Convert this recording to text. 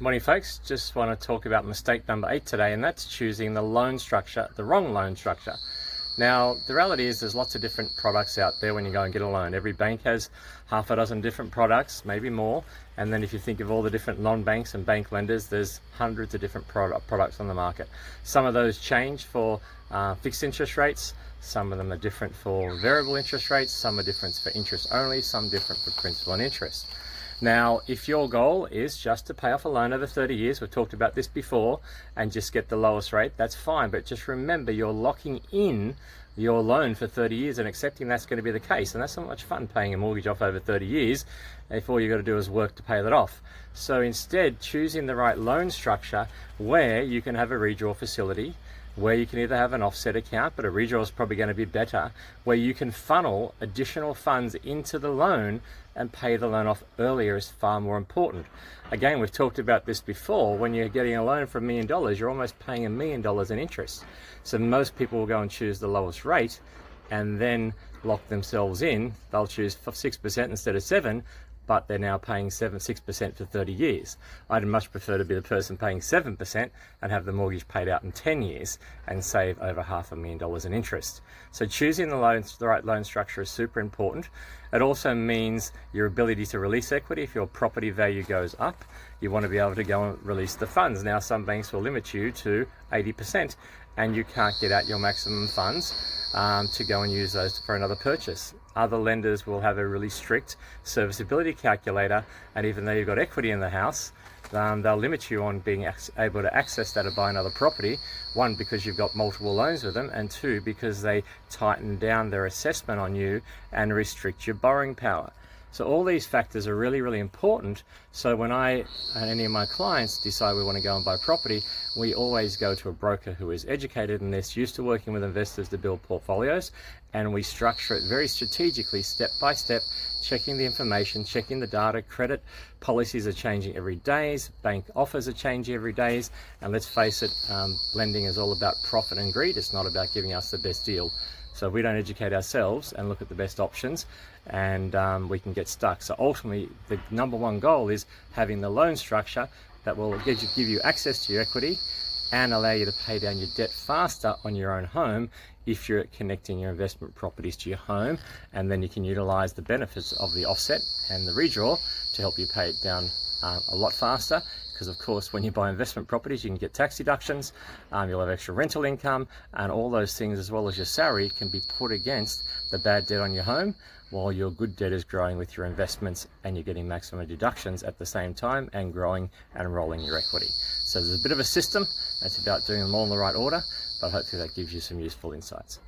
Morning folks, just want to talk about mistake number 8 today, and that's choosing the loan structure, the wrong loan structure. Now the reality is there's lots of different products out there when you go and get a loan. Every bank has half a dozen different products, maybe more, and then if you think of all the different non-banks and bank lenders, there's hundreds of different products on the market. Some of those change for fixed interest rates, some of them are different for variable interest rates, some are different for interest only, some different for principal and interest. Now, if your goal is just to pay off a loan over 30 years, we've talked about this before, and just get the lowest rate, that's fine. But just remember, you're locking in your loan for 30 years and accepting that's going to be the case. And that's not much fun paying a mortgage off over 30 years if all you've got to do is work to pay that off. So instead, choosing the right loan structure where you can have a redraw facility, where you can either have an offset account, but a redraw is probably going to be better, where you can funnel additional funds into the loan and pay the loan off earlier is far more important. Again, we've talked about this before. When you're getting a loan for $1 million, you're almost paying $1 million in interest. So most people will go and choose the lowest rate and then lock themselves in. They'll choose 6% instead of 7%, but they're now paying 6% for 30 years. I'd much prefer to be the person paying 7% and have the mortgage paid out in 10 years and save over $500,000 in interest. So choosing the right loan structure is super important. It also means your ability to release equity. If your property value goes up, you want to be able to go and release the funds. Now some banks will limit you to 80% and you can't get out your maximum funds to go and use those for another purchase. Other lenders will have a really strict serviceability calculator, and even though you've got equity in the house, they'll limit you on being able to access that or buy another property. One, because you've got multiple loans with them, and two, because they tighten down their assessment on you and restrict your borrowing power. So all these factors are really, really important. So when I and any of my clients decide we want to go and buy property, we always go to a broker who is educated in this, used to working with investors to build portfolios, and we structure it very strategically, step by step, checking the information, checking the data. Credit policies are changing every day, bank offers are changing every day, and let's face it, lending is all about profit and greed. It's not about giving us the best deal. So if we don't educate ourselves and look at the best options, and we can get stuck. So ultimately, the number one goal is having the loan structure that will give you access to your equity and allow you to pay down your debt faster on your own home if you're connecting your investment properties to your home, and then you can utilize the benefits of the offset and the redraw to help you pay it down a lot faster. Because of course, when you buy investment properties, you can get tax deductions, you'll have extra rental income, and all those things, as well as your salary, can be put against the bad debt on your home, while your good debt is growing with your investments, and you're getting maximum deductions at the same time and growing and rolling your equity. So there's a bit of a system. It's about doing them all in the right order, but hopefully that gives you some useful insights.